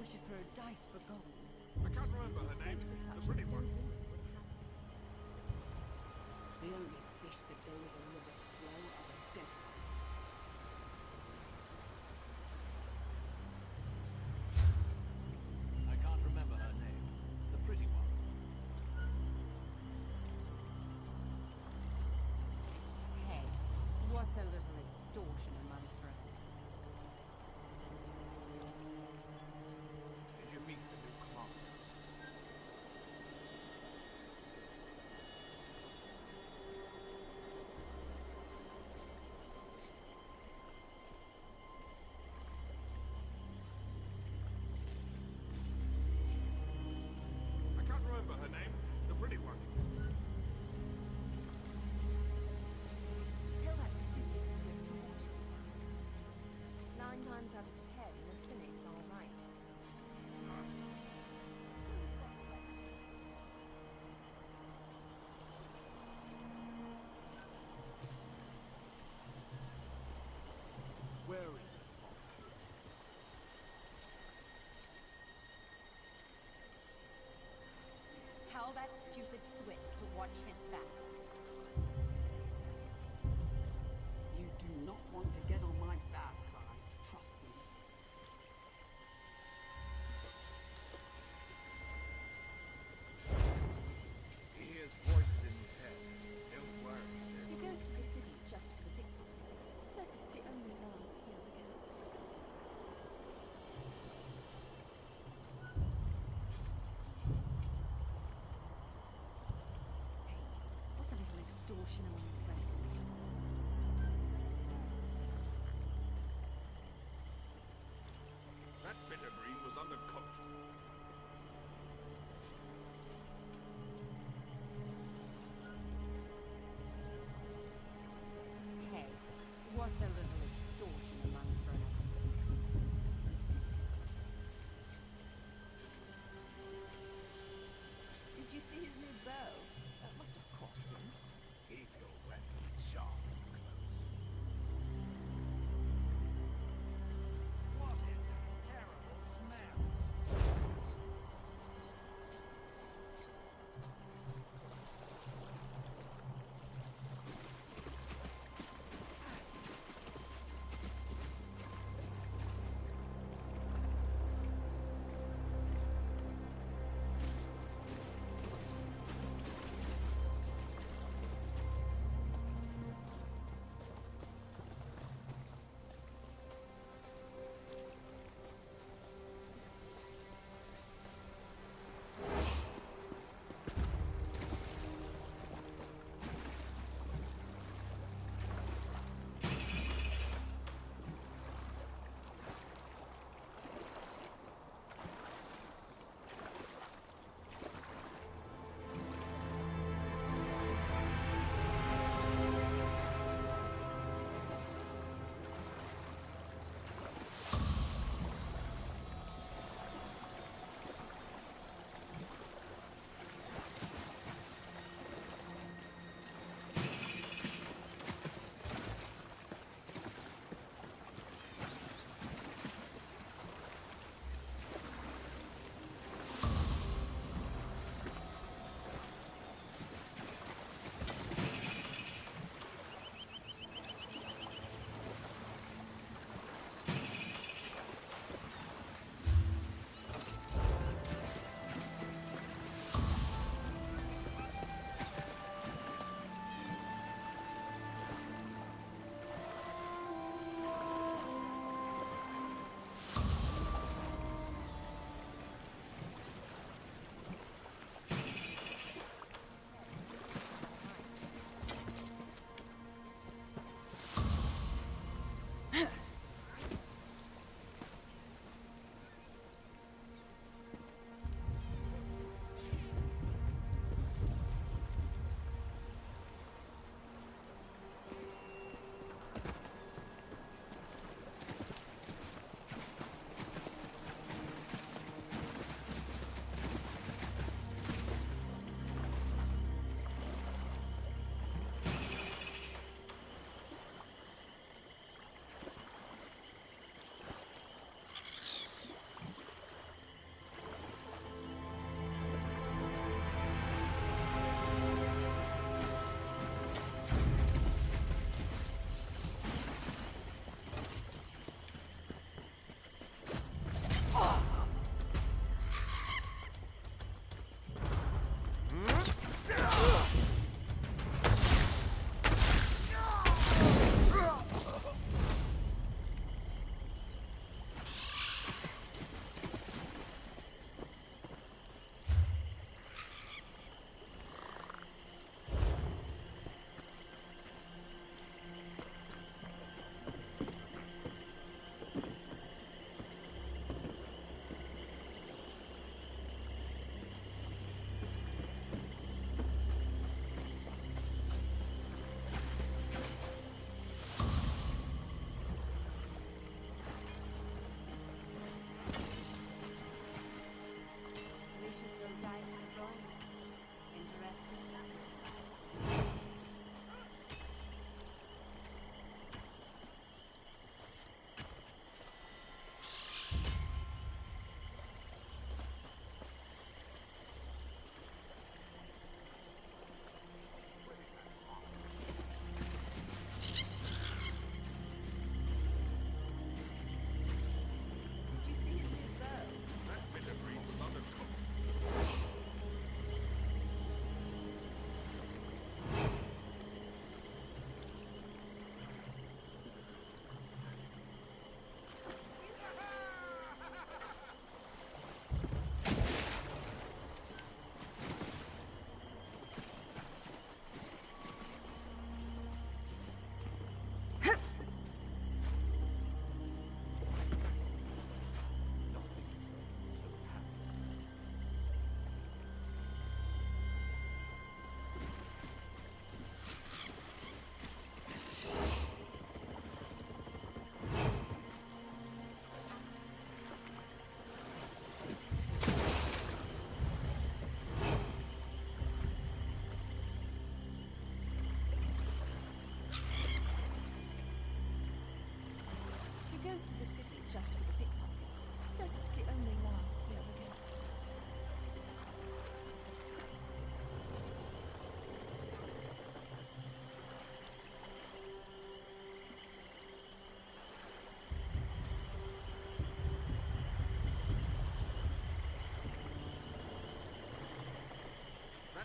should throw dice for gold. I can't remember her name. The pretty one. The only fish that go with a river's flow are the dead ones. I can't remember her name. The pretty one. Hey, what's a little extortion among friends? Did you meet the new commander? I can't remember her name. The pretty one. Tell that stupid script to watch it. 9 times out of 10, the cynic's all right. Where is it? Tell that stupid swit to watch his back. You do not want to get on my bad side, trust me. He hears voices in his head. Don't worry. He goes to the city just for the pickpockets. Says it's the only love he ever gets. Hey, what's a little extortion among friends?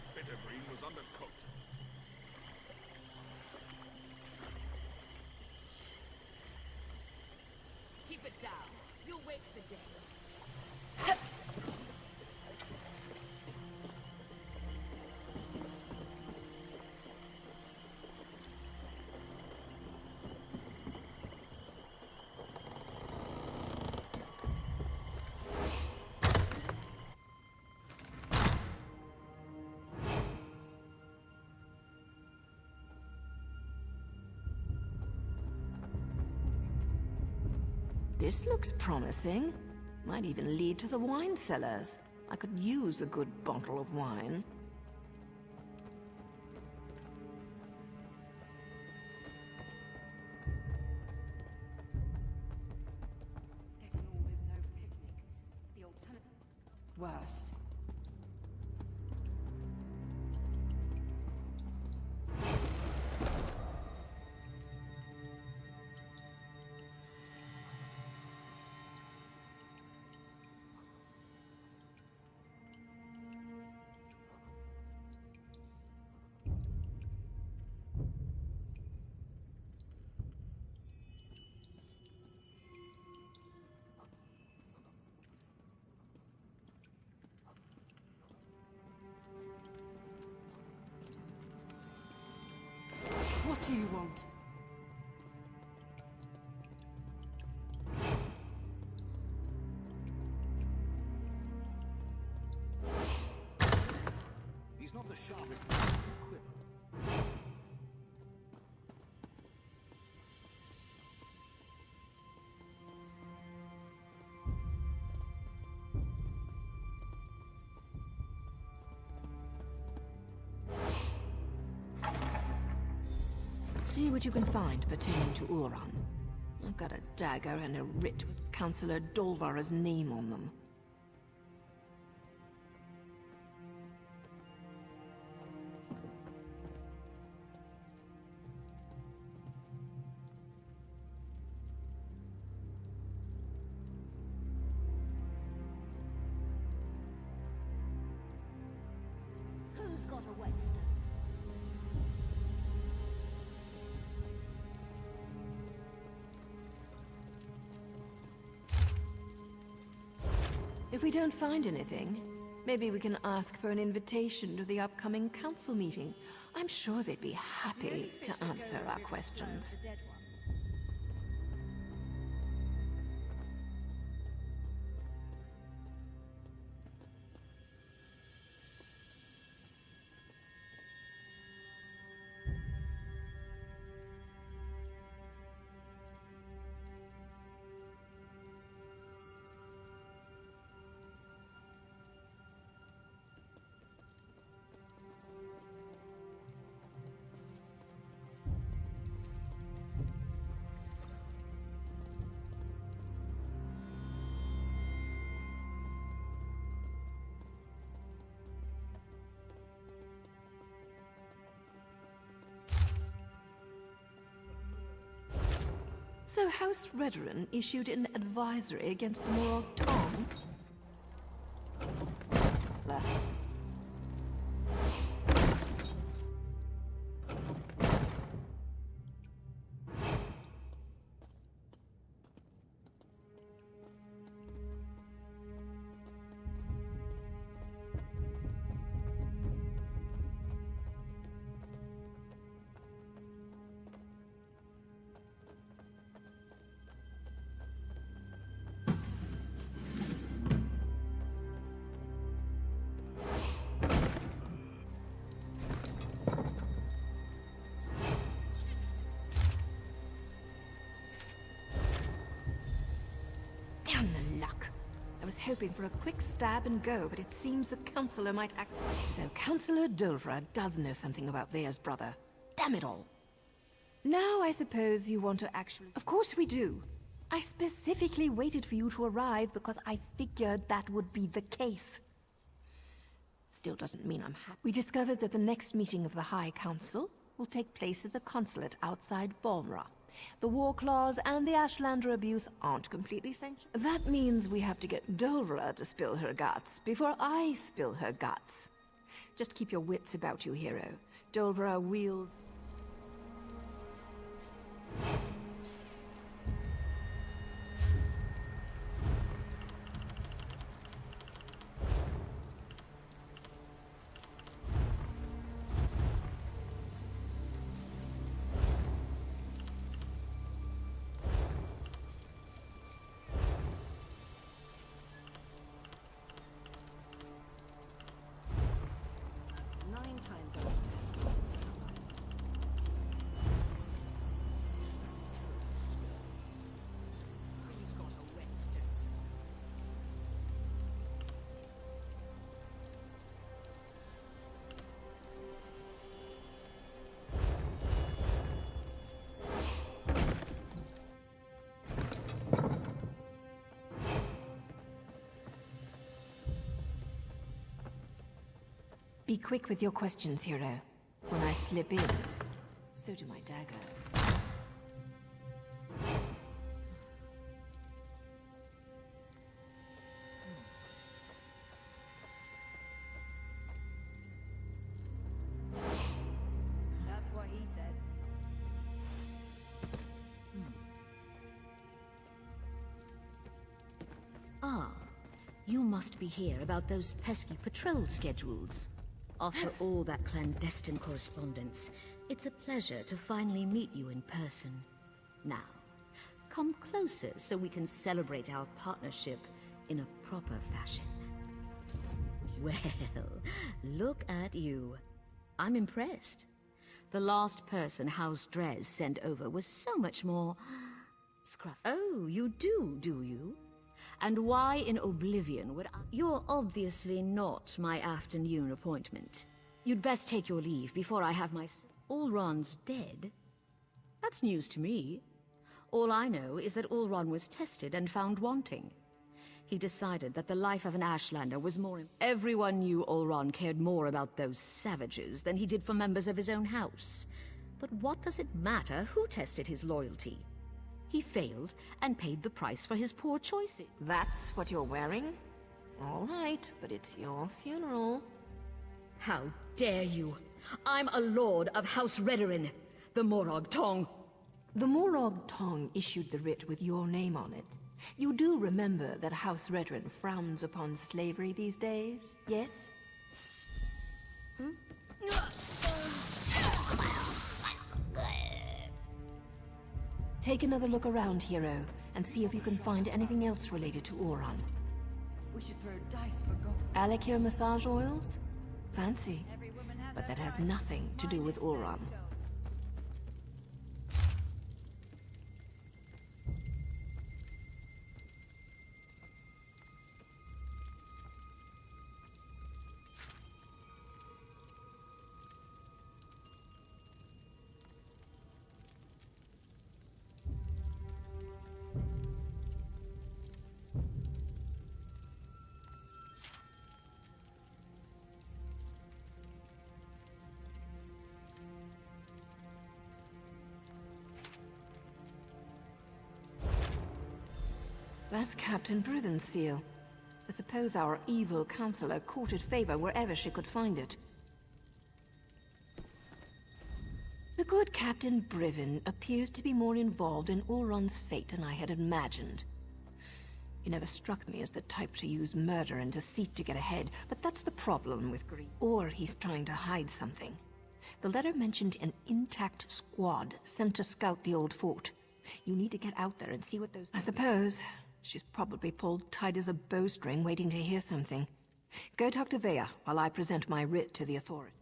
That bitter green was undercooked. Keep it down. You'll wake the dead. This looks promising. Might even lead to the wine cellars. I could use a good bottle of wine. Getting all is no picnic. The alternative. Worse. What do you want? He's not the sharpest man in the quiver. See what you can find pertaining to Uran. I've got a dagger and a writ with Councillor Dolvara's name on them. Who's got a whetstone? If we don't find anything, maybe we can ask for an invitation to the upcoming council meeting. I'm sure they'd be happy to answer our questions. The dead ones. So House Redoran issued an advisory against the Morag Tong? Damn the luck. I was hoping for a quick stab and go, but it seems the Councillor might act... So Councillor Dolvara does know something about Vea's brother. Damn it all. Now I suppose you want to actually... Of course we do. I specifically waited for you to arrive because I figured that would be the case. Still doesn't mean I'm happy. We discovered that the next meeting of the High Council will take place at the consulate outside Balmra. The war clause and the Ashlander abuse aren't completely sanctioned. That means we have to get Dolvara to spill her guts before I spill her guts. Just keep your wits about you, hero. Dolvera wields... Be quick with your questions, hero. When I slip in, so do my daggers. That's what he said. Ah, you must be here about those pesky patrol schedules. After all that clandestine correspondence, it's a pleasure to finally meet you in person. Now, come closer so we can celebrate our partnership in a proper fashion. Well, look at you. I'm impressed. The last person House Drez sent over was so much more... scruffy. Oh, you do you? And why in Oblivion would I... You're obviously not my afternoon appointment. You'd best take your leave before I have my... Ulron's dead? That's news to me. All I know is that Ulron was tested and found wanting. He decided that the life of an Ashlander was more... Everyone knew Ulron cared more about those savages than he did for members of his own house. But what does it matter who tested his loyalty? He failed and paid the price for his poor choices. That's what you're wearing? All right, but it's your funeral. How dare you! I'm a lord of House Redorin, the Morag Tong. The Morag Tong issued the writ with your name on it. You do remember that House Redorin frowns upon slavery these days, yes? Take another look around, hero, and see if you can find anything else related to Ulron. We should throw dice for gold. Alikir massage oils? Fancy. But that has nothing to do with Ulron. That's Captain Briven's seal. I suppose our evil counselor courted favor wherever she could find it. The good Captain Briven appears to be more involved in Ulron's fate than I had imagined. He never struck me as the type to use murder and deceit to get ahead, but that's the problem with greed. Or he's trying to hide something. The letter mentioned an intact squad sent to scout the old fort. You need to get out there and see what those... I suppose. She's probably pulled tight as a bowstring waiting to hear something. Go talk to Vea while I present my writ to the authorities.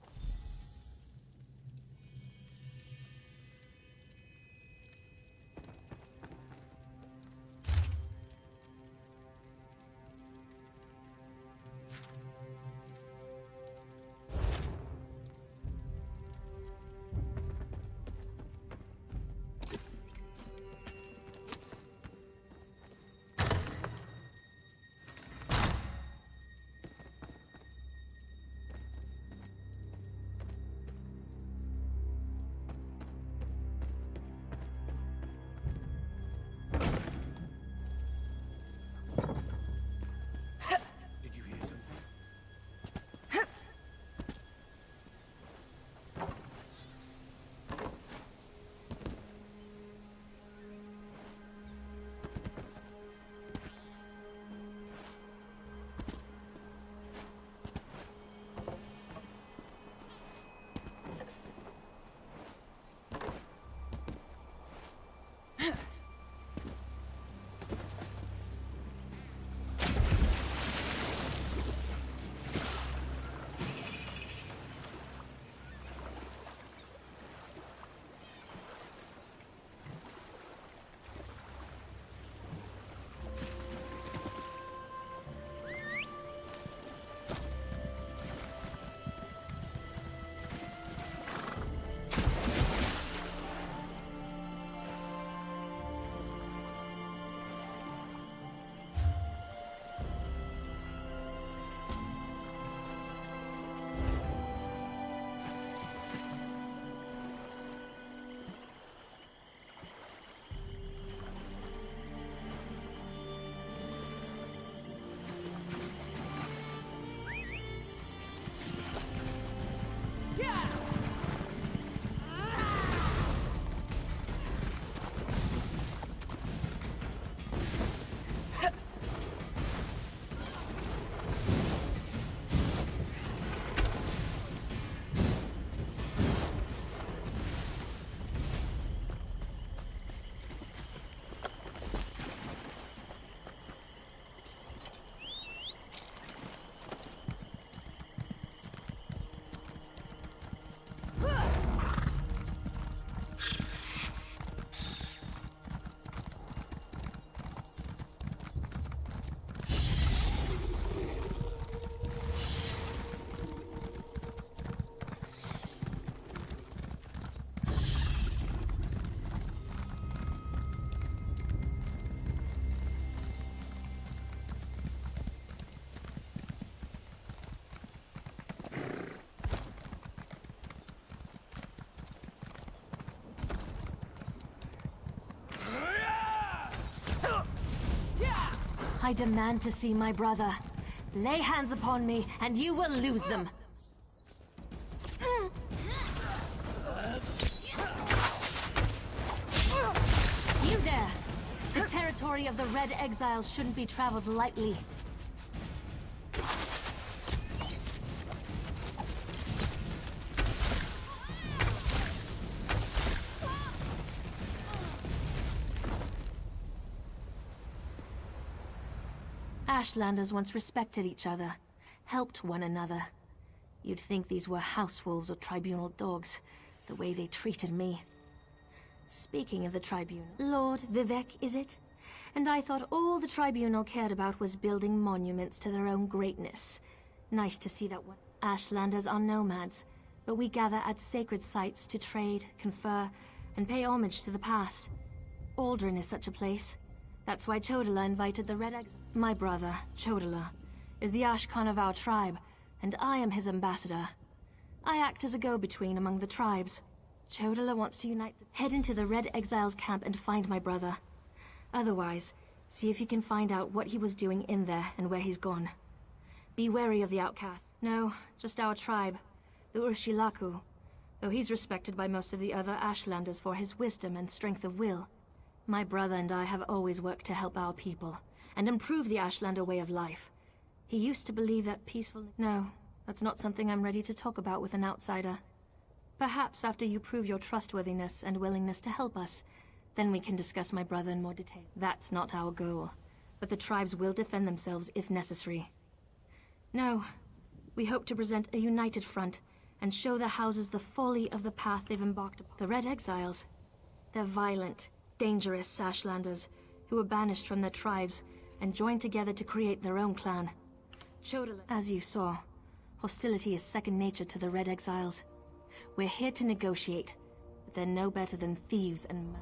I demand to see my brother. Lay hands upon me, and you will lose them. You there! The territory of the Red Exiles shouldn't be traveled lightly. Ashlanders once respected each other, helped one another. You'd think these were house wolves or tribunal dogs, the way they treated me. Speaking of the tribunal, Lord Vivek, is it? And I thought all the tribunal cared about was building monuments to their own greatness. Nice to see that one. Ashlanders are nomads, but we gather at sacred sites to trade, confer, and pay homage to the past. Aldrin is such a place. That's why Chodala invited the Red Exiles. My brother, Chodala, is the Ashkan of our tribe, and I am his ambassador. I act as a go-between among the tribes. Chodala wants to unite Head into the Red Exiles camp and find my brother. Otherwise, see if you can find out what he was doing in there and where he's gone. Be wary of the outcasts. No, just our tribe, the Urshilaku, though he's respected by most of the other Ashlanders for his wisdom and strength of will. My brother and I have always worked to help our people, and improve the Ashlander way of life. He used to believe that peaceful... No, that's not something I'm ready to talk about with an outsider. Perhaps after you prove your trustworthiness and willingness to help us, then we can discuss my brother in more detail. That's not our goal, but the tribes will defend themselves if necessary. No, we hope to present a united front and show the houses the folly of the path they've embarked upon. The Red Exiles, they're violent, dangerous Ashlanders who were banished from their tribes and joined together to create their own clan. Chodala. As you saw, hostility is second nature to the Red Exiles. We're here to negotiate, but they're no better than thieves and...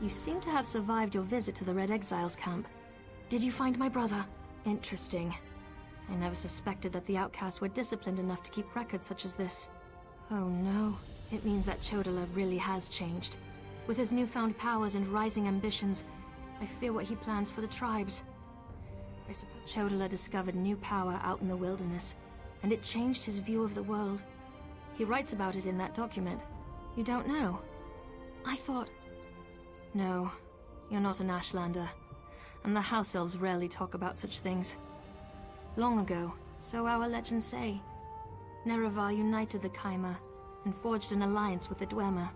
You seem to have survived your visit to the Red Exiles camp. Did you find my brother? Interesting. I never suspected that the outcasts were disciplined enough to keep records such as this. Oh no. It means that Chodala really has changed. With his newfound powers and rising ambitions, I fear what he plans for the tribes. I suppose Chodala discovered new power out in the wilderness, and it changed his view of the world. He writes about it in that document. You don't know? I thought... No, you're not an Ashlander, and the House Elves rarely talk about such things. Long ago, so our legends say, Nerevar united the Kaima and forged an alliance with the Dwemer.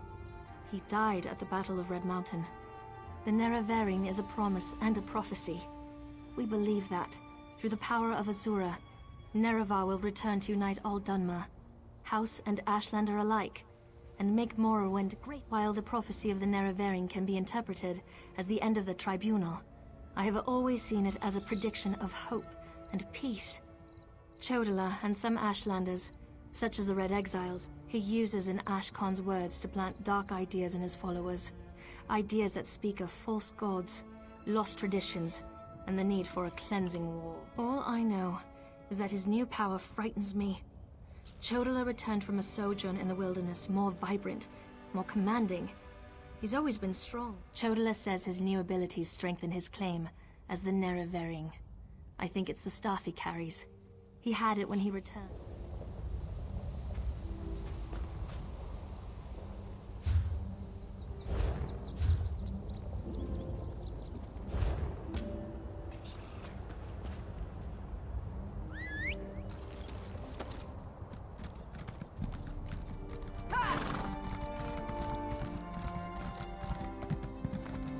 He died at the Battle of Red Mountain. The Nerevaring is a promise and a prophecy. We believe that, through the power of Azura, Nerevar will return to unite all Dunmer, House and Ashlander alike, and make Morrowind great. While the prophecy of the Nerevaring can be interpreted as the end of the Tribunal, I have always seen it as a prediction of hope and peace. Chodala and some Ashlanders, such as the Red Exiles, he uses in Ashkon's words to plant dark ideas in his followers. Ideas that speak of false gods, lost traditions, and the need for a cleansing war. All I know is that his new power frightens me. Chodala returned from a sojourn in the wilderness more vibrant, more commanding. He's always been strong. Chodala says his new abilities strengthen his claim as the Nerevaring. I think it's the staff he carries. He had it when he returned.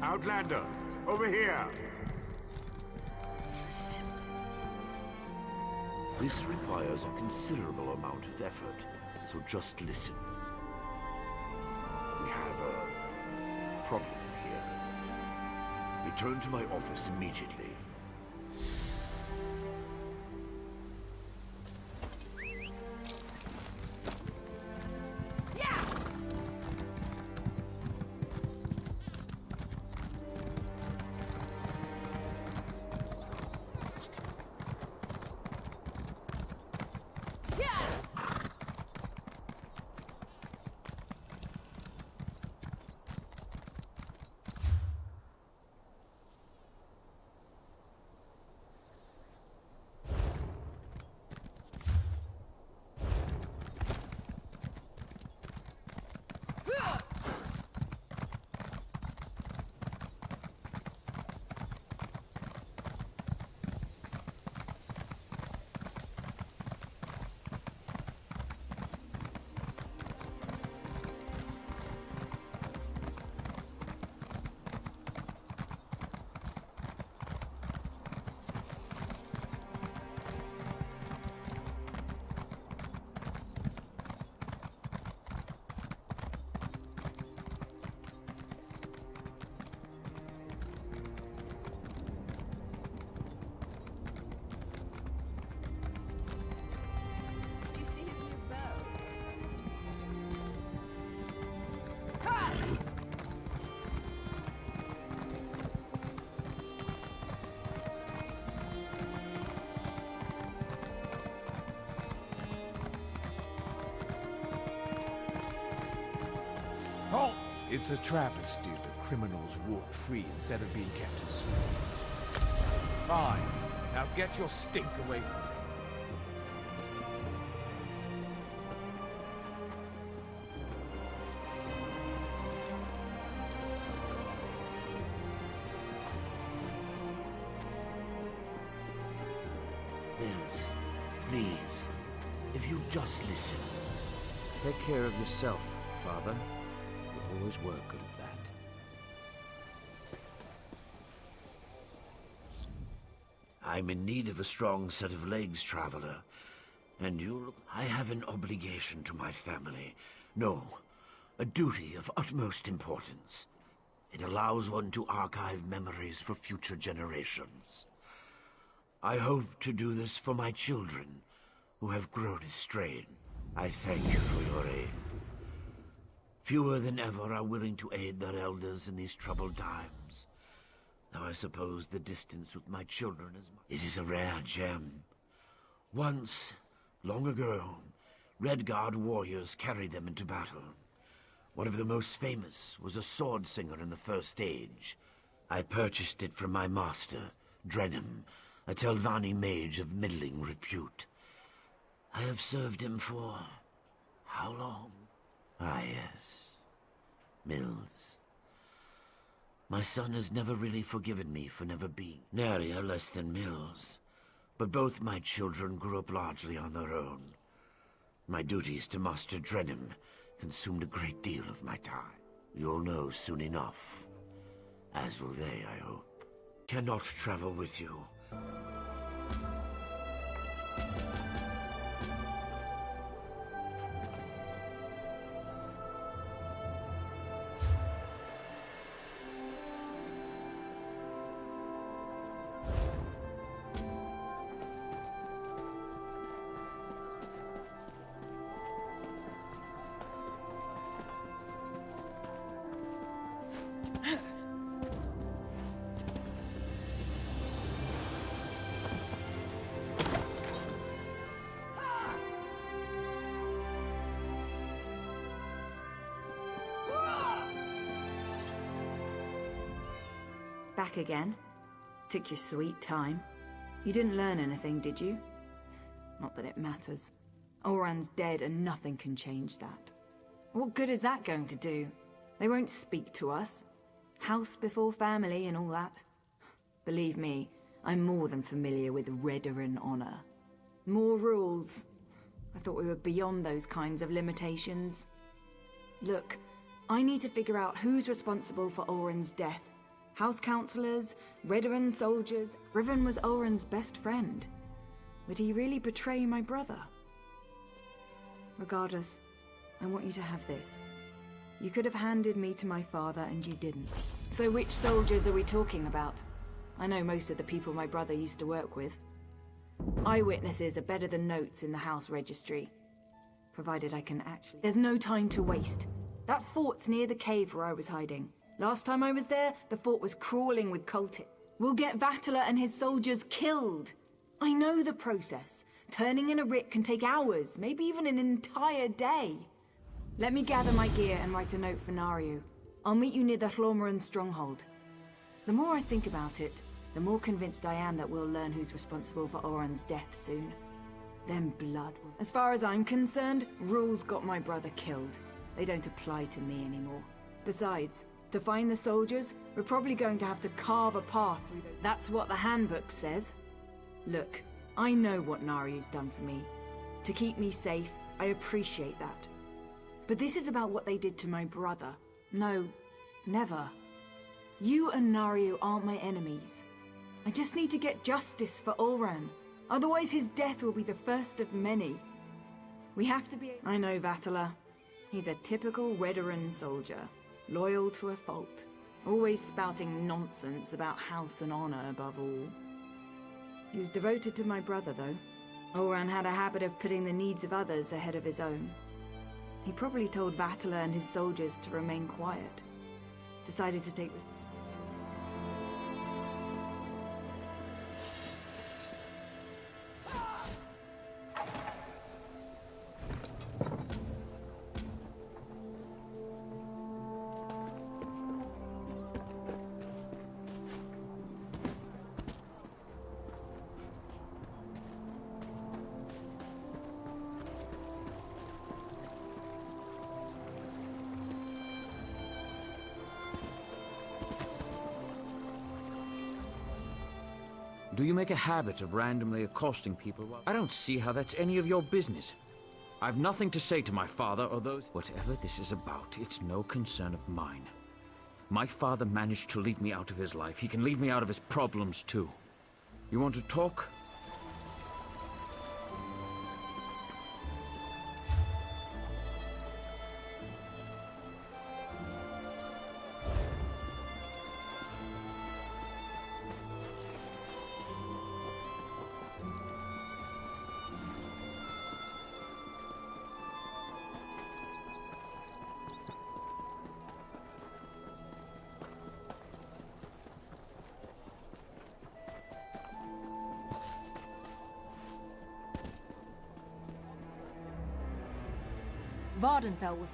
Outlander, over here! This requires a considerable amount of effort, so just listen. We have a problem here. Return to my office immediately. Halt! It's a travesty that criminals walk free instead of being kept as slaves. Fine. Now get your stink away from me. Liz, please, if you just listen. Take care of yourself, Father. You always were good at that. I'm in need of a strong set of legs, Traveler. And I have an obligation to my family. No, a duty of utmost importance. It allows one to archive memories for future generations. I hope to do this for my children, who have grown estranged. I thank you for your aid. Fewer than ever are willing to aid their elders in these troubled times. Though I suppose the distance with my children it is a rare gem. Once, long ago, Red Guard warriors carried them into battle. One of the most famous was a sword singer in the First Age. I purchased it from my master, Drenham, a Telvanni mage of middling repute. I have served him for... how long? Ah, yes. Mills. My son has never really forgiven me for never being nary a less than Mills. But both my children grew up largely on their own. My duties to Master Drenham consumed a great deal of my time. You'll know soon enough. As will they, I hope. Cannot travel with you. Back again? Took your sweet time. You didn't learn anything, did you? Not that it matters. Oran's dead and nothing can change that. What good is that going to do? They won't speak to us. House before family and all that. Believe me, I'm more than familiar with Redaran honor. More rules. I thought we were beyond those kinds of limitations. Look, I need to figure out who's responsible for Oran's death. House councillors, Redaran soldiers. Riven was Oran's best friend. Would he really betray my brother? Regardless, I want you to have this. You could have handed me to my father and you didn't. So which soldiers are we talking about? I know most of the people my brother used to work with. Eyewitnesses are better than notes in the house registry. Provided I can actually... There's no time to waste. That fort's near the cave where I was hiding. Last time I was there, the fort was crawling with cultists. We'll get Vatala and his soldiers killed. I know the process. Turning in a writ can take hours, maybe even an entire day. Let me gather my gear and write a note for Nariu. I'll meet you near the Hlormaran stronghold. The more I think about it, the more convinced I am that we'll learn who's responsible for Oran's death soon. Then blood will... As far as I'm concerned, rules got my brother killed. They don't apply to me anymore. Besides, to find the soldiers, we're probably going to have to carve a path through those... That's what the handbook says. Look, I know what Nariu's done for me. To keep me safe, I appreciate that. But this is about what they did to my brother. No, never. You and Nariu aren't my enemies. I just need to get justice for Ulran. Otherwise his death will be the first of many. We have to be... I know Vatala. He's a typical Redaran soldier. Loyal to a fault. Always spouting nonsense about house and honor above all. He was devoted to my brother, though. Oran had a habit of putting the needs of others ahead of his own. He probably told Vatala and his soldiers to remain quiet. Decided to take... Do you make a habit of randomly accosting people? I don't see how that's any of your business. I've nothing to say to my father or those... Whatever this is about, it's no concern of mine. My father managed to leave me out of his life. He can leave me out of his problems, too. You want to talk? Vardenfell was...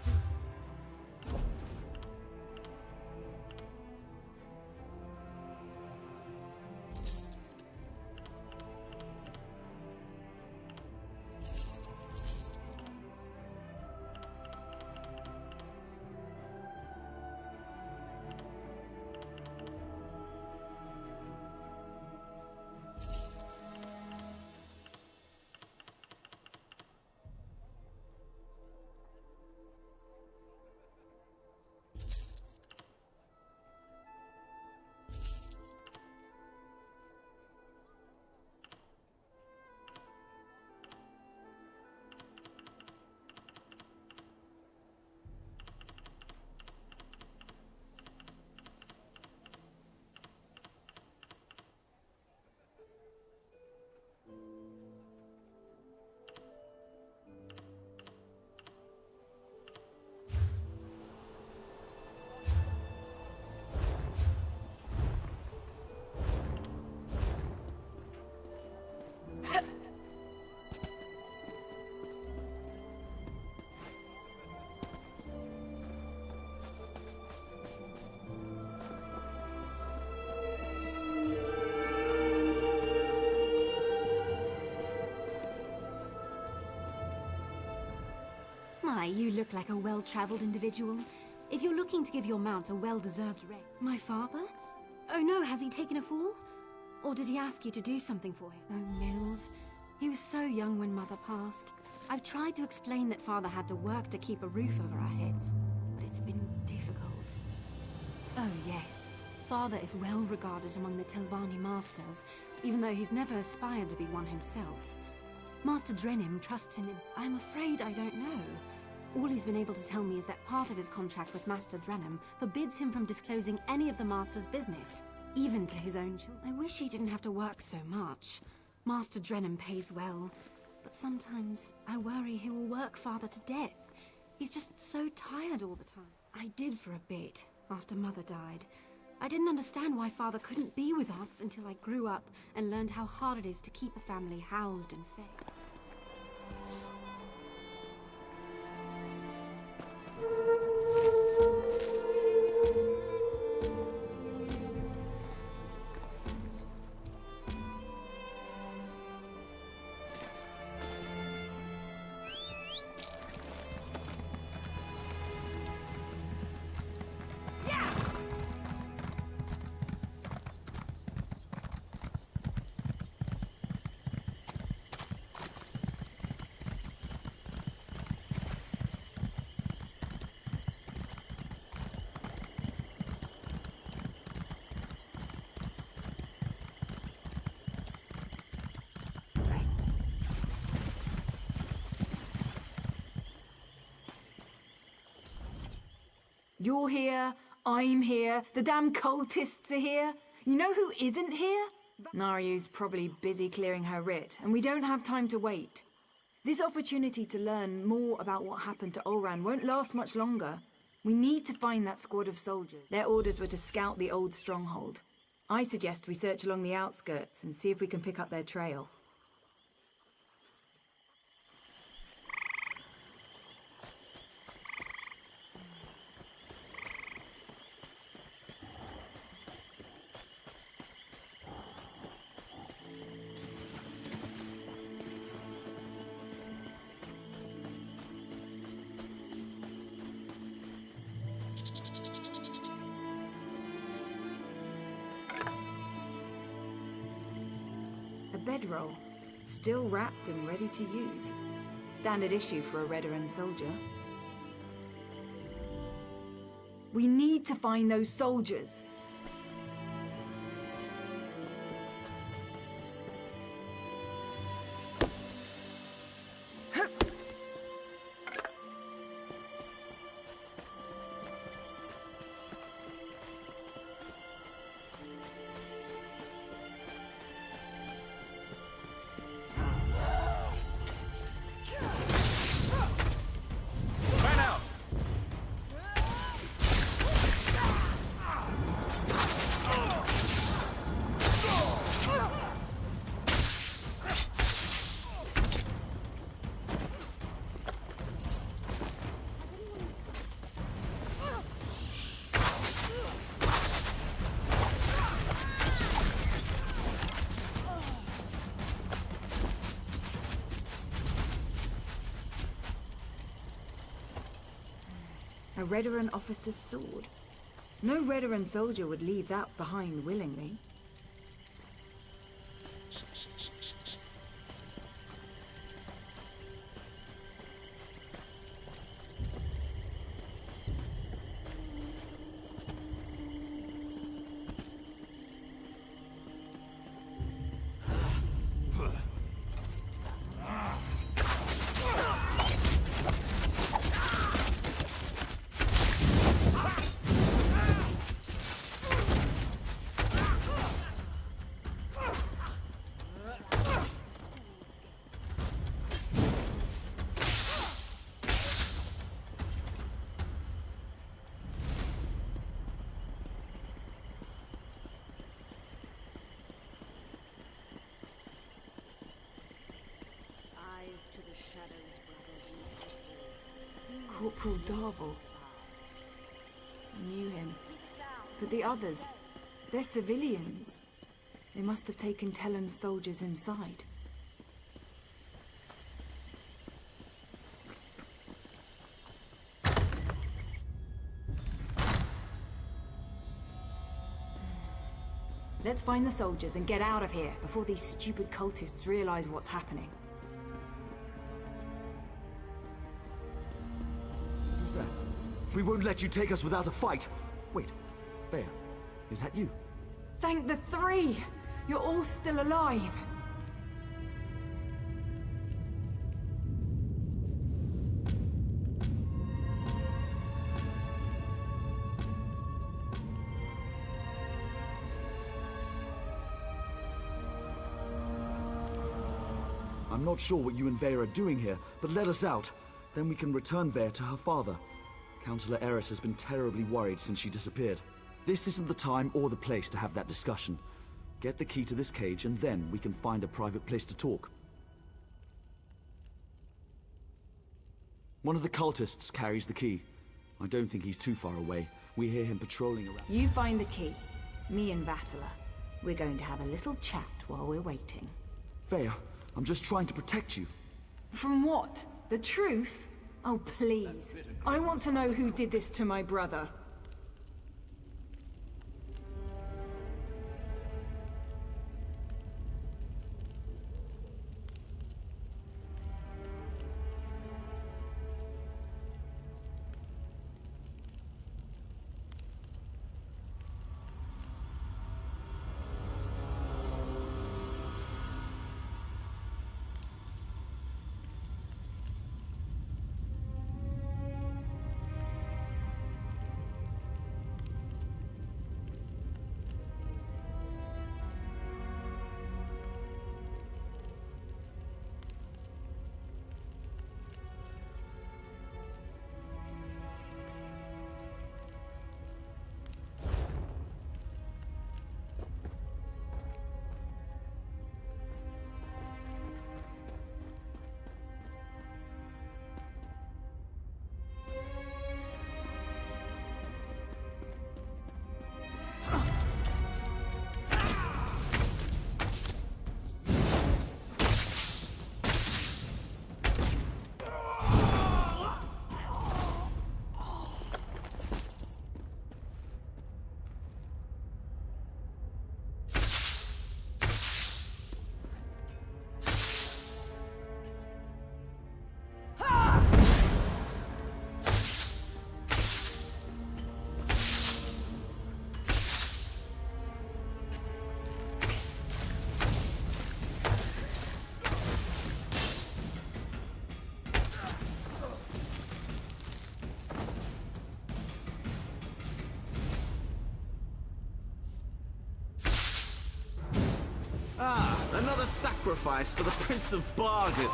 My, you look like a well-traveled individual. If you're looking to give your mount a well-deserved rest... My father? Oh no, has he taken a fall? Or did he ask you to do something for him? Oh, Mills. He was so young when Mother passed. I've tried to explain that Father had to work to keep a roof over our heads, but it's been difficult. Oh yes, Father is well regarded among the Telvanni Masters, even though he's never aspired to be one himself. Master Drenham trusts him in... I'm afraid I don't know. All he's been able to tell me is that part of his contract with Master Drenham forbids him from disclosing any of the Master's business, even to his own children. I wish he didn't have to work so much. Master Drenham pays well, but sometimes I worry he will work Father to death. He's just so tired all the time. I did for a bit, after Mother died. I didn't understand why Father couldn't be with us until I grew up and learned how hard it is to keep a family housed and fed. You're here, I'm here, the damn cultists are here. You know who isn't here? Naryu's probably busy clearing her writ, and we don't have time to wait. This opportunity to learn more about what happened to Olran won't last much longer. We need to find that squad of soldiers. Their orders were to scout the old stronghold. I suggest we search along the outskirts and see if we can pick up their trail. Bedroll, still wrapped and ready to use. Standard issue for a Redoran soldier. We need to find those soldiers. A Redoran officer's sword. No Redoran soldier would leave that behind willingly. Corporal Darvel. I knew him. But the others, they're civilians. They must have taken Talon's soldiers inside. Let's find the soldiers and get out of here before these stupid cultists realize what's happening. We won't let you take us without a fight. Wait, Bea, is that you? Thank the three! You're all still alive! I'm not sure what you and Vea are doing here, but let us out. Then we can return Vea to her father. Councillor Eris has been terribly worried since she disappeared. This isn't the time or the place to have that discussion. Get the key to this cage and then we can find a private place to talk. One of the cultists carries the key. I don't think he's too far away. We hear him patrolling around. You find the key. Me and Vatala. We're going to have a little chat while we're waiting. Vea, I'm just trying to protect you. From what? The truth? Oh, please. I want to know who did this to my brother. Another sacrifice for the Prince of Bargains.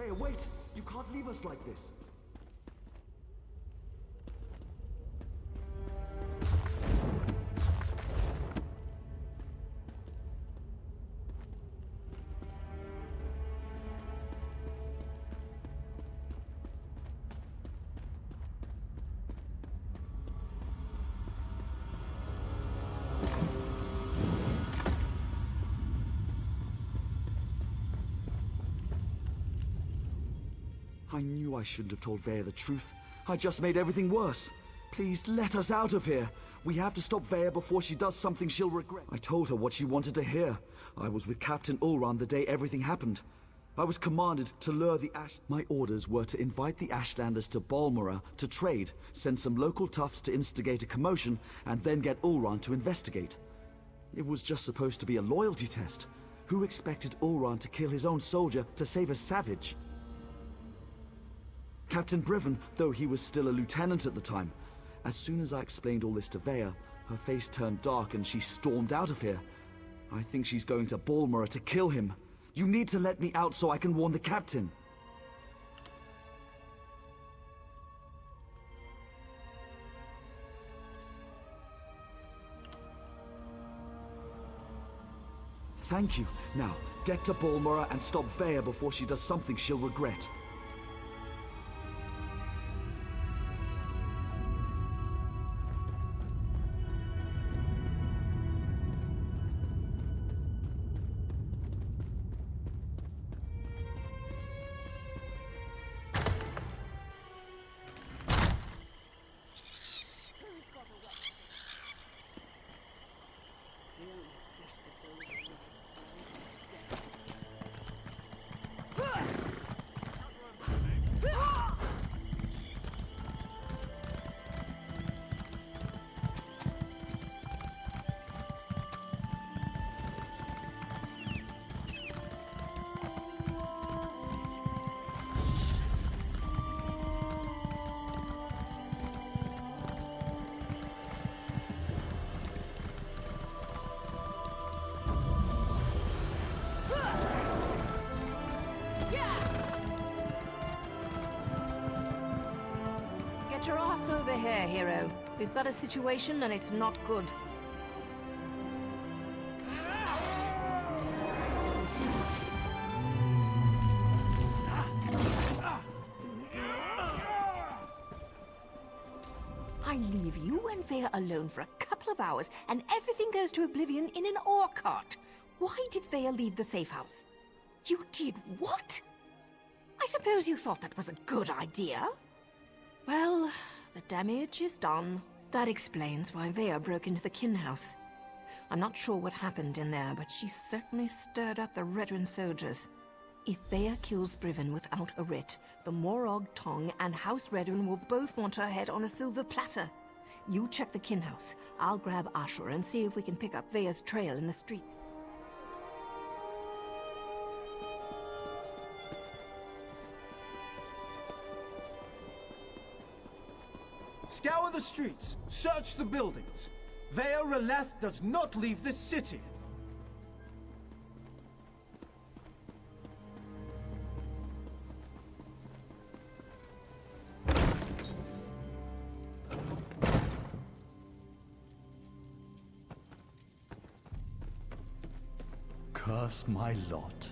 Freya, wait! You can't leave us like this. I knew I shouldn't have told Vea the truth. I just made everything worse. Please, let us out of here. We have to stop Vea before she does something she'll regret. I told her what she wanted to hear. I was with Captain Ulran the day everything happened. I was commanded to lure the Ash... My orders were to invite the Ashlanders to Balmora to trade, send some local toughs to instigate a commotion, and then get Ulran to investigate. It was just supposed to be a loyalty test. Who expected Ulran to kill his own soldier to save a savage? Captain Briven, though he was still a lieutenant at the time. As soon as I explained all this to Vea, her face turned dark and she stormed out of here. I think she's going to Balmora to kill him. You need to let me out so I can warn the captain. Thank you. Now, get to Balmora and stop Vea before she does something she'll regret. Get your ass over here, hero. We've got a situation and it's not good. I leave you and Vea alone for a couple of hours, and everything goes to oblivion in an ore cart. Why did Vea leave the safe house? You did what? I suppose you thought that was a good idea? Well, the damage is done. That explains why Vea broke into the kin house. I'm not sure what happened in there, but she certainly stirred up the Redrin soldiers. If Vea kills Briven without a writ, the Morag Tong and House Redrin will both want her head on a silver platter. You check the kin house. I'll grab Ashur and see if we can pick up Vea's trail in the streets. Scour the streets, search the buildings. Vea Releth does not leave this city. Curse my lot.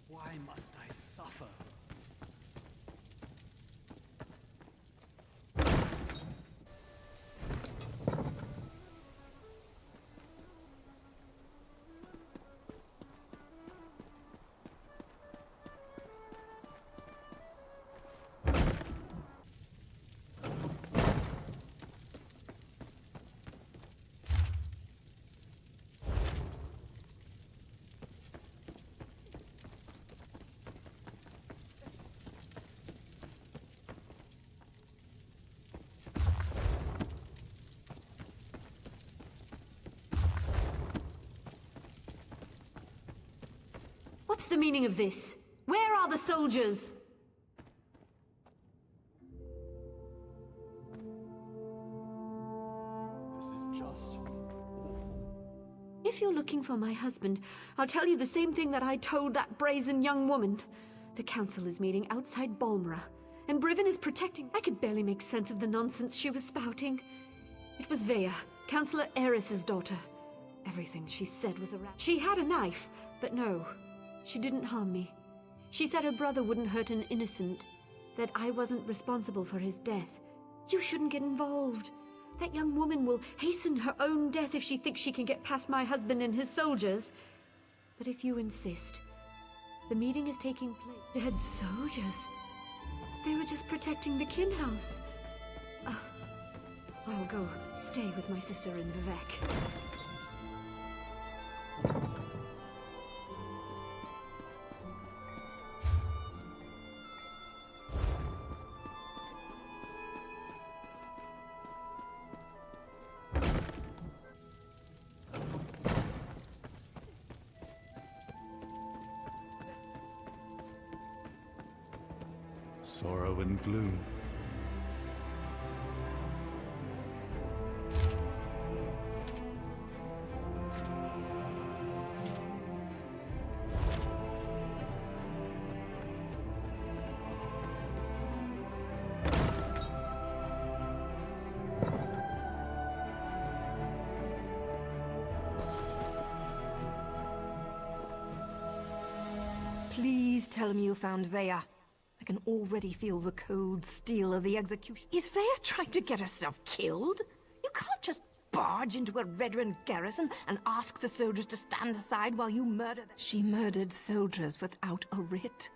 Why must I suffer? What's the meaning of this? Where are the soldiers? This is just awful. If you're looking for my husband, I'll tell you the same thing that I told that brazen young woman. The council is meeting outside Balmora, and Brivin is protecting. I could barely make sense of the nonsense she was spouting. It was Vea, Councillor Eris's daughter. Everything she said was a rat. She had a knife, but no, she didn't harm me. She said her brother wouldn't hurt an innocent, that I wasn't responsible for his death. You shouldn't get involved. That young woman will hasten her own death if she thinks she can get past my husband and his soldiers. But if you insist, the meeting is taking place. Dead soldiers? They were just protecting the kin house. I'll go stay with my sister in Vivek. Sorrow and gloom. Please tell me you found Vea. I can already feel the cold steel of the execution. Is Vea trying to get herself killed? You can't just barge into a Redrun garrison and ask the soldiers to stand aside while you murder them. She murdered soldiers without a writ.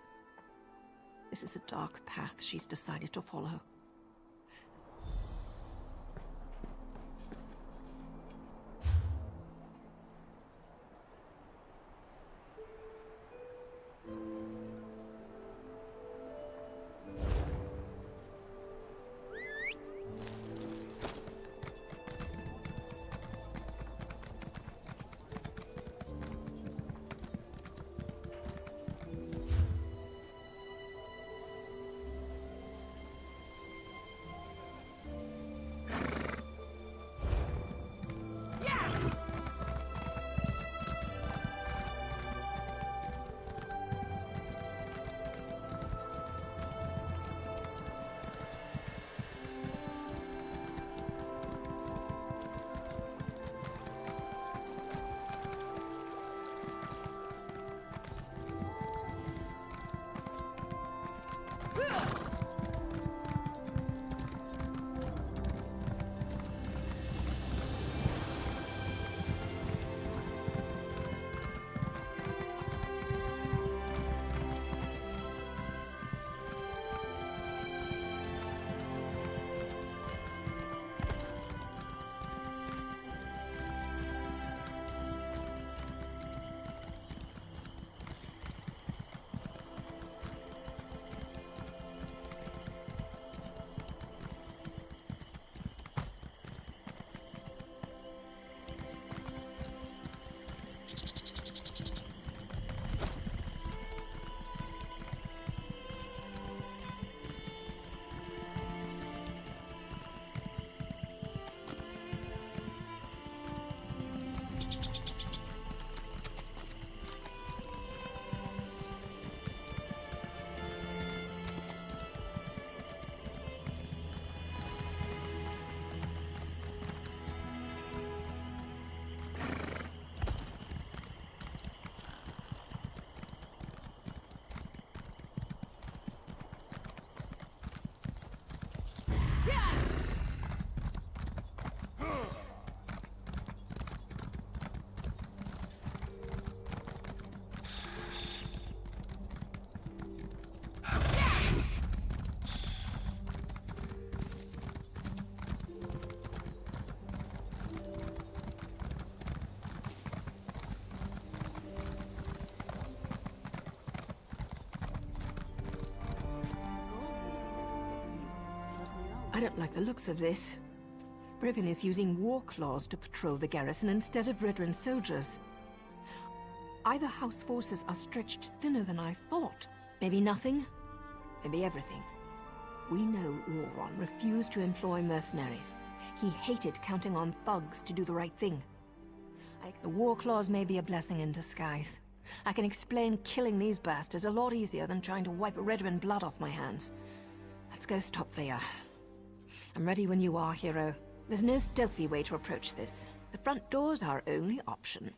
This is a dark path she's decided to follow. I don't like the looks of this. Brivin is using war claws to patrol the garrison instead of Redrun soldiers. Either house forces are stretched thinner than I thought, Maybe nothing, maybe everything. We know Ulron refused to employ mercenaries. He hated counting on thugs to do the right thing. The war clause may be a blessing in disguise. I can explain killing these bastards a lot easier than trying to wipe Redwin blood off my hands. Let's go stop Veya. I'm ready when you are, hero. There's no stealthy way to approach this. The front door's our only option.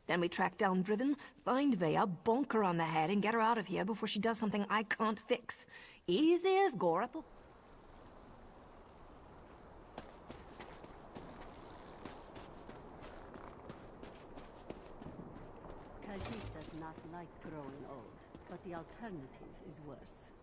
Then we track down Driven, find Veya, bonk her on the head, and get her out of here before she does something I can't fix. Easy as Gorapple. Khajiit does not like growing old, but the alternative is worse.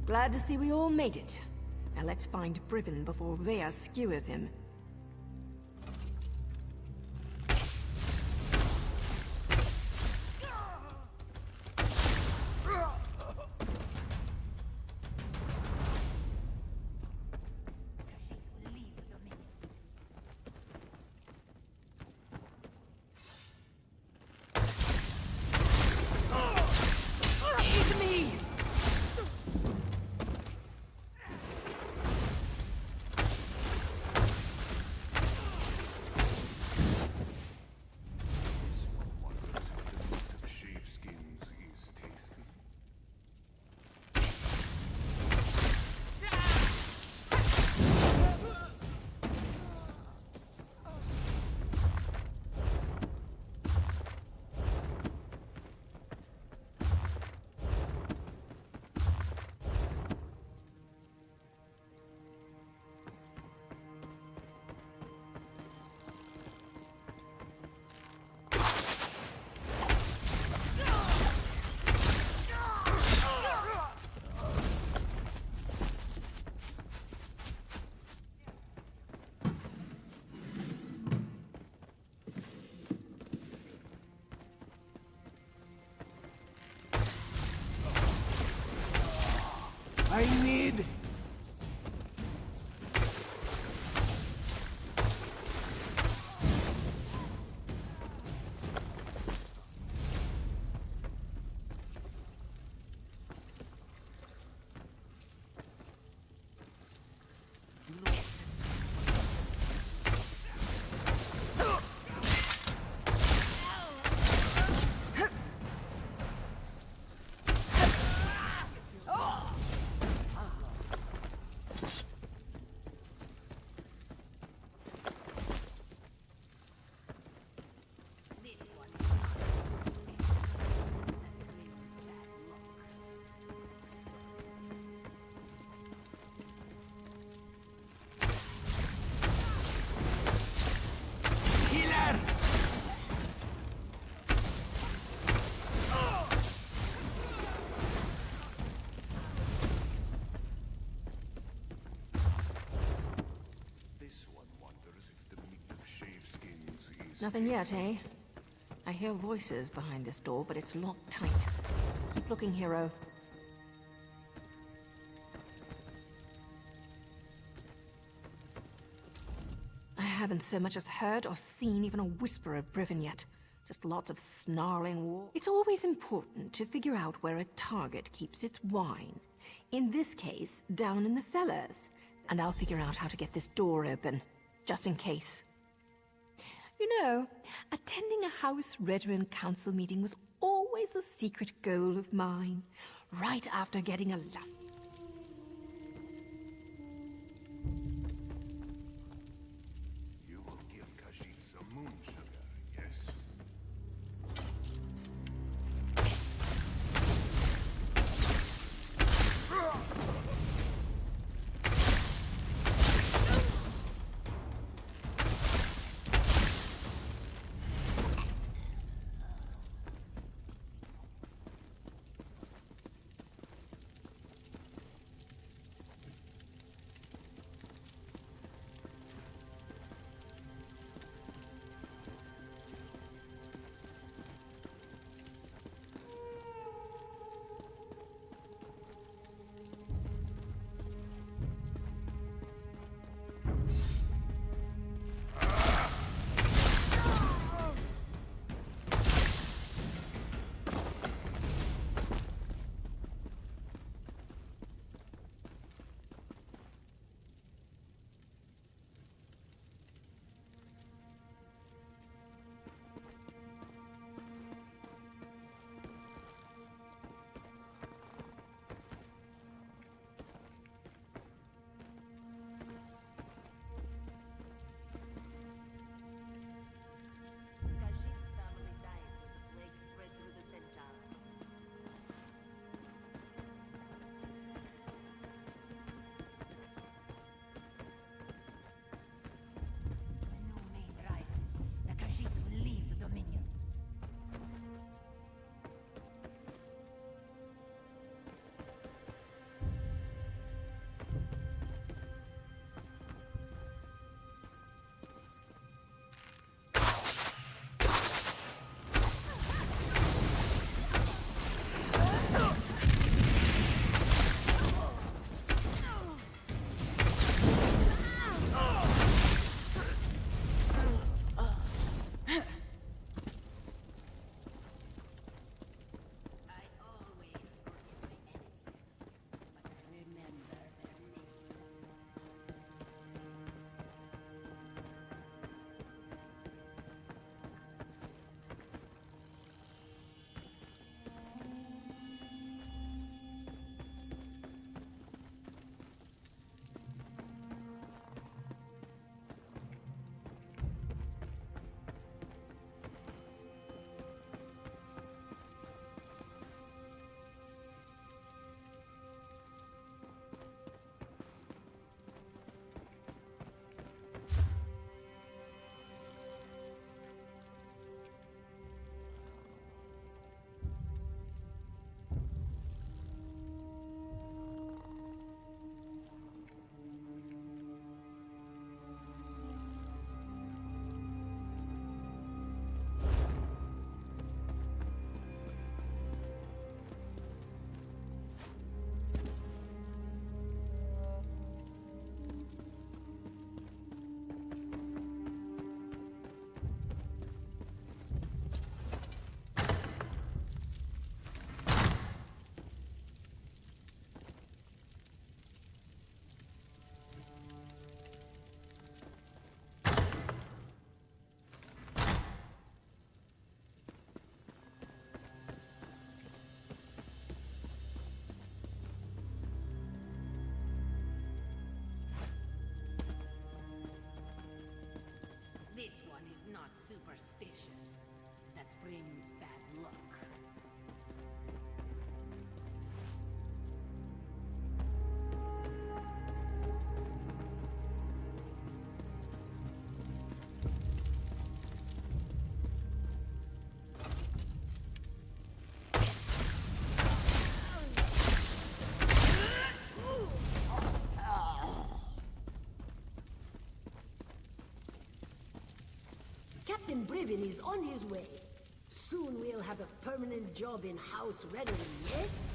Glad to see we all made it. Now let's find Briven before Veya skewers him. I need... Nothing yet, eh? I hear voices behind this door, but it's locked tight. Keep looking, hero. I haven't so much as heard or seen even a whisper of Briven yet. Just lots of snarling war. It's always important to figure out where a target keeps its wine. In this case, down in the cellars. And I'll figure out how to get this door open, just in case. You know, attending a House Redoran Council meeting was always a secret goal of mine. Right after getting a lust. You will give Khajiit some moon sugar, yes? Brivin is on his way. Soon we'll have a permanent job in House Redden, yes?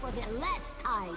For the last time.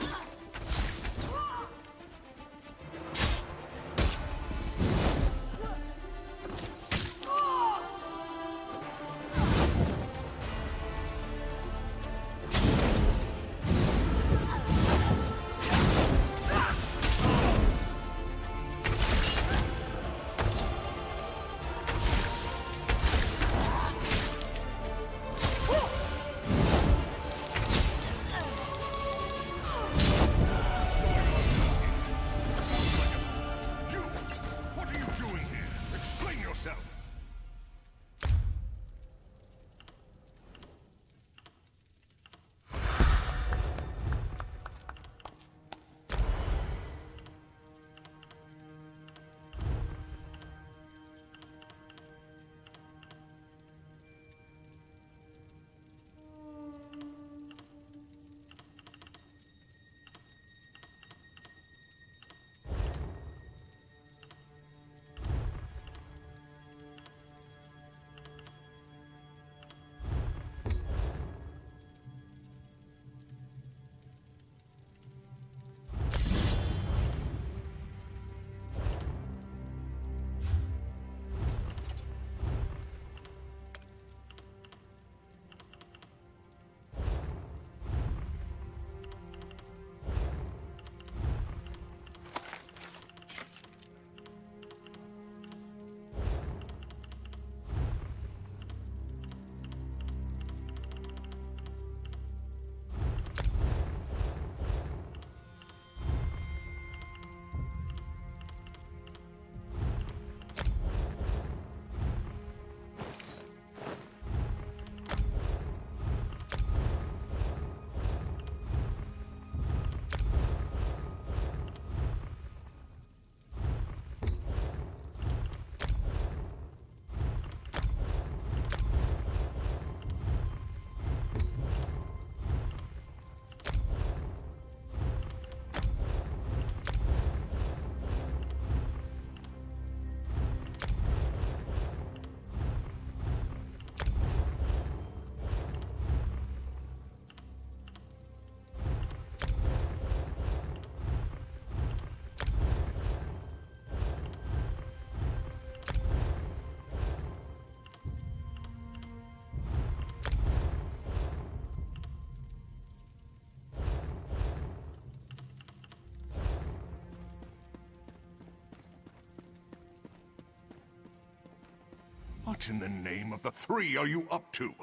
What in the name of the three are you up to?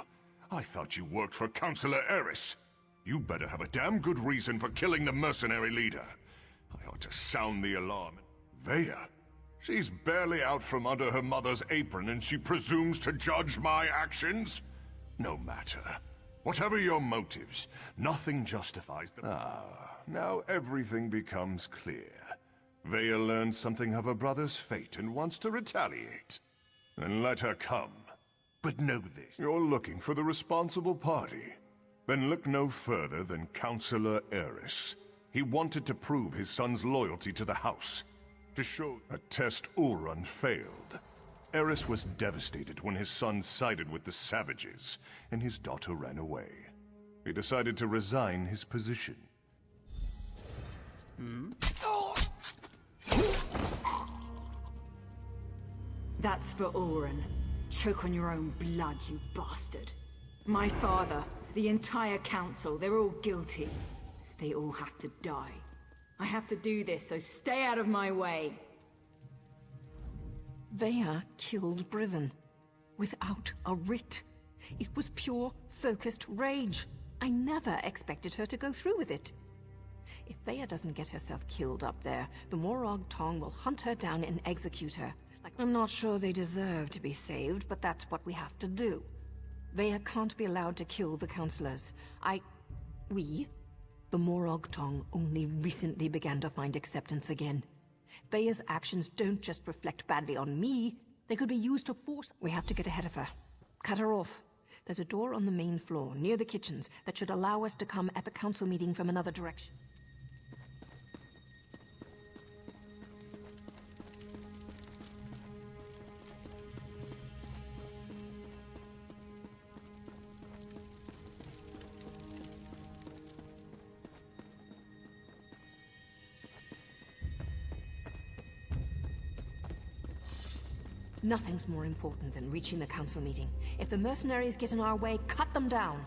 I thought you worked for Counselor Eris. You better have a damn good reason for killing the mercenary leader. I ought to sound the alarm. Vea? She's barely out from under her mother's apron and she presumes to judge my actions? No matter. Whatever your motives, nothing justifies them. Ah, now everything becomes clear. Vea learned something of her brother's fate and wants to retaliate. Then let her come. But know this, you're looking for the responsible party. Then look no further than Counselor Eris. He wanted to prove his son's loyalty to the house. To show a test Ulrun failed. Eris was devastated when his son sided with the savages, and his daughter ran away. He decided to resign his position. That's for Ulrun. Choke on your own blood, you bastard. My father, the entire council, they're all guilty. They all have to die. I have to do this, so stay out of my way. Vea killed Brivin without a writ. It was pure, focused rage. I never expected her to go through with it. If Veya doesn't get herself killed up there, the Morag Tong will hunt her down and execute her. I'm not sure they deserve to be saved, but that's what we have to do. Veya can't be allowed to kill the counselors. The Morag Tong only recently began to find acceptance again. Veya's actions don't just reflect badly on me, they could be used to force... We have to get ahead of her. Cut her off. There's a door on the main floor, near the kitchens, that should allow us to come at the council meeting from another direction. Nothing's more important than reaching the council meeting. If the mercenaries get in our way, cut them down.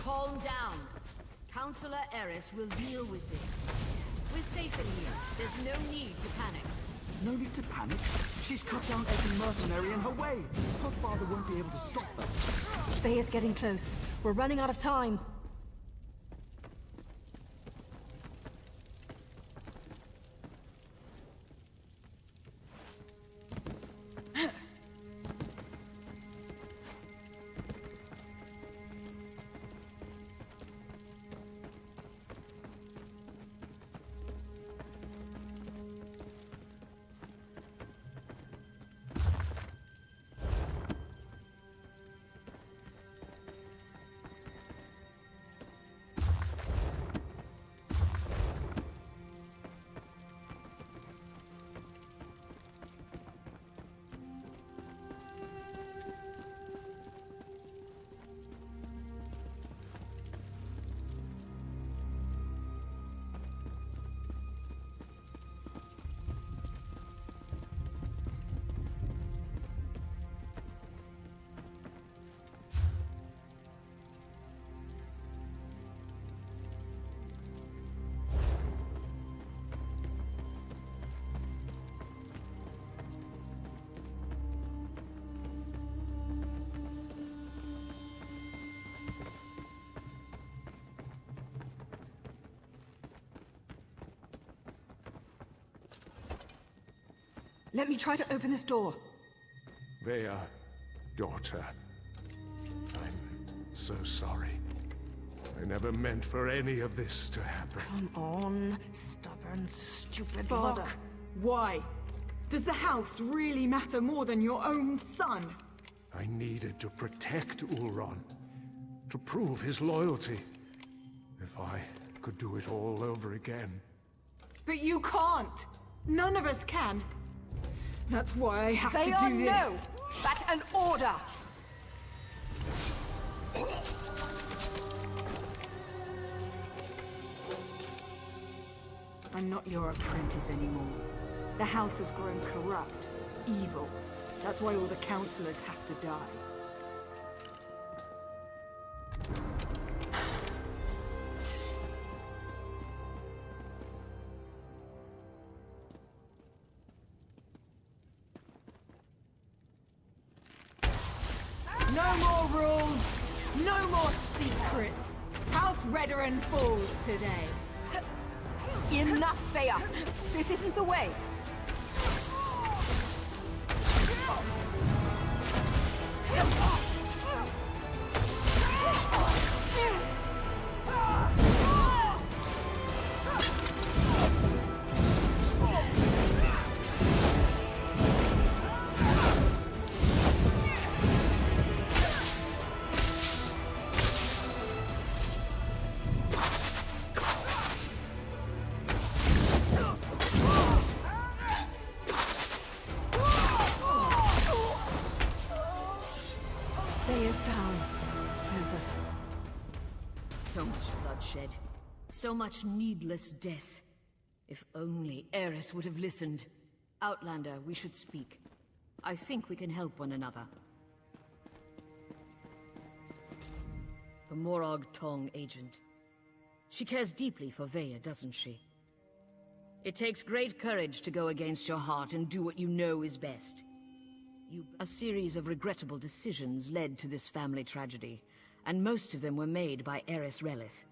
Calm down. Counselor Eris will deal with this. We're safe in here. There's no need to panic. No need to panic. She's cut down every mercenary in her way. Her father won't be able to stop her. Veya's getting close. We're running out of time. Let me try to open this door. Veya, daughter. I'm so sorry. I never meant for any of this to happen. Come on, stubborn, stupid Father, look. why? Does the house really matter more than your own son? I needed to protect Ulron, to prove his loyalty. If I could do it all over again. But you can't! None of us can! That's why I have to do this! No! That's an order! I'm not your apprentice anymore. The house has grown corrupt, evil. That's why all the counselors have to die. No more rules! No more secrets! House Redoran falls today! Enough, Veya! This isn't the way! bloodshed. So much needless death. If only Eris would have listened. Outlander, we should speak. I think we can help one another. The Morag Tong agent. She cares deeply for Veya, doesn't she? It takes great courage to go against your heart and do what you know is best. A series of regrettable decisions led to this family tragedy, and most of them were made by Eris Relith.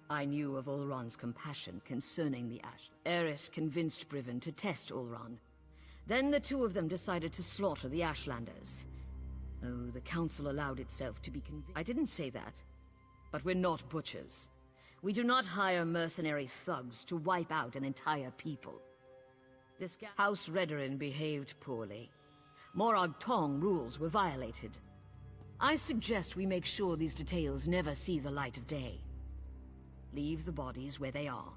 I knew of Ulron's compassion concerning the Ash. Eris convinced Briven to test Ulron. Then the two of them decided to slaughter the Ashlanders. Oh, the Council allowed itself to be convinced. I didn't say that. But we're not butchers. We do not hire mercenary thugs to wipe out an entire people. This House Redorin behaved poorly. Morag Tong rules were violated. I suggest we make sure these details never see the light of day. Leave the bodies where they are.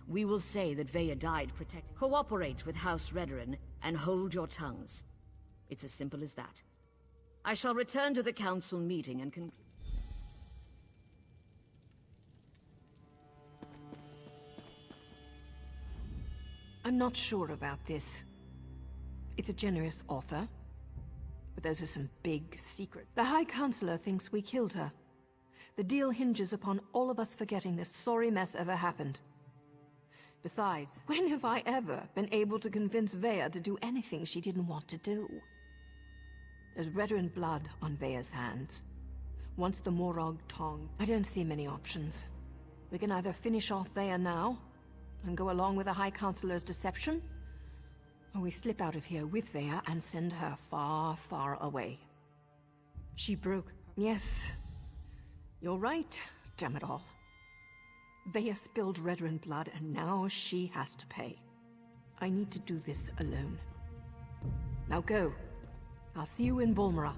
We will say that Veya died protected. Cooperate with House Redorin and hold your tongues. It's as simple as that. I shall return to the council meeting and conclude. I'm not sure about this. It's a generous offer, but those are some big secrets. The High Counselor thinks we killed her. The deal hinges upon all of us forgetting this sorry mess ever happened. Besides, when have I ever been able to convince Veya to do anything she didn't want to do? There's Redorin blood on Veya's hands. Once the Morag Tong. I don't see many options. We can either finish off Veya now, and go along with the High Counselor's deception, or we slip out of here with Veya and send her far, far away. She broke. Yes, you're right, damn it all. Veya spilled Redorin blood, and now she has to pay. I need to do this alone. Now go. I'll see you in Bolmora.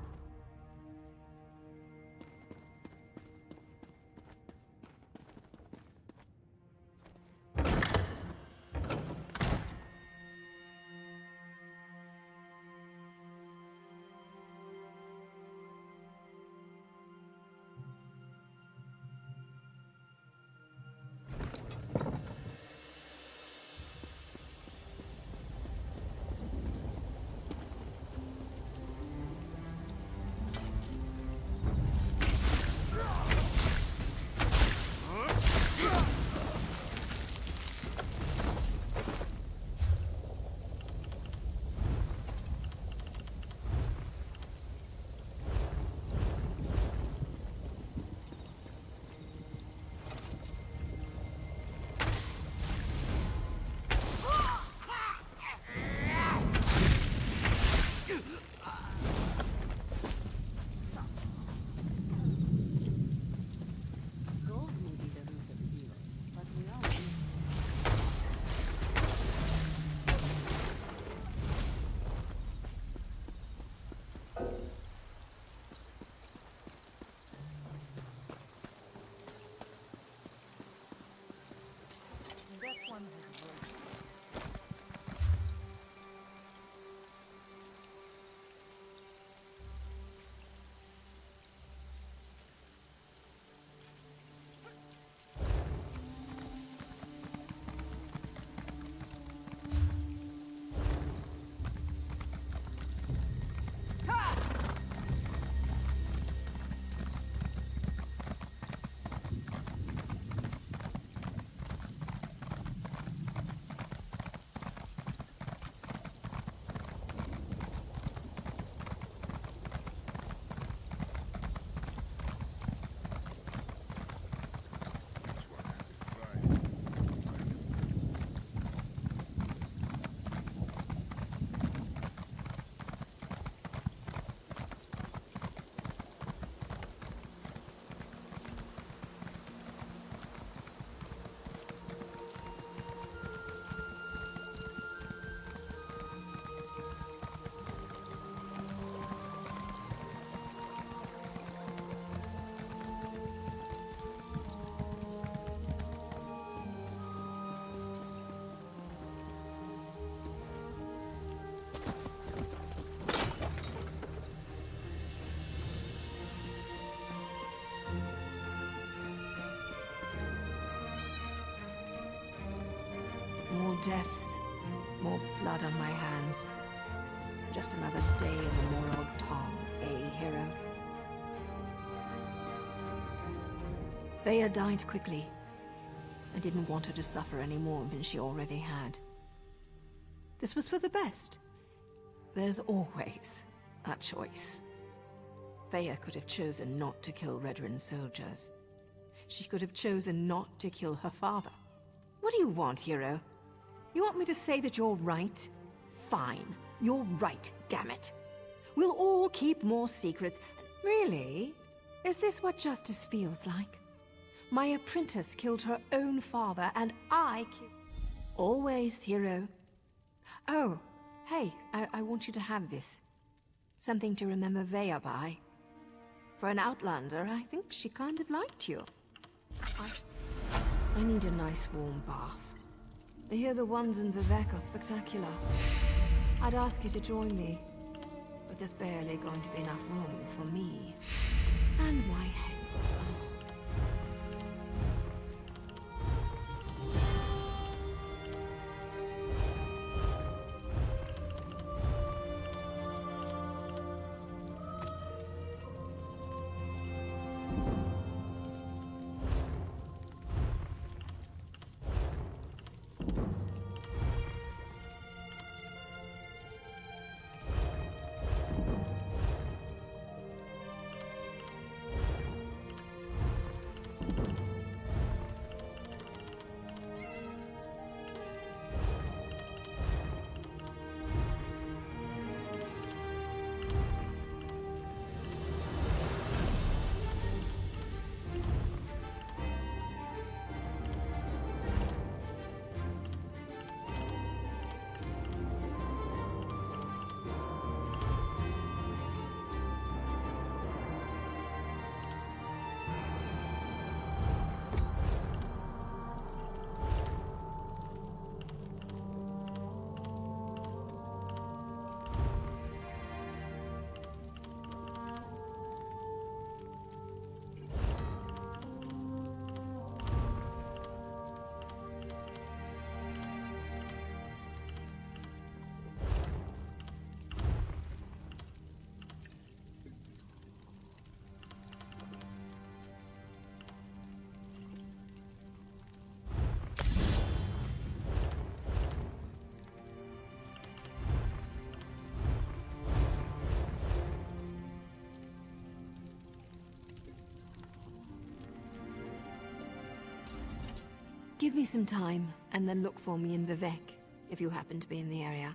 deaths, more blood on my hands. Just another day in the Morag Tong, hero? Vaya died quickly. I didn't want her to suffer any more than she already had. This was for the best. There's always a choice. Vaya could have chosen not to kill Redrin soldiers. She could have chosen not to kill her father. What do you want, hero? You want me to say that you're right? Fine. You're right, damn it. We'll all keep more secrets. Really? Is this what justice feels like? My apprentice killed her own father, and I killed... Always, hero. Oh, hey, I want you to have this. Something to remember Vaya by. For an Outlander, I think she kind of liked you. I need a nice warm bath. I hear the ones in Vivek are spectacular. I'd ask you to join me, but there's barely going to be enough room for me. And my hangover. Give me some time, and then look for me in Vivek, if you happen to be in the area.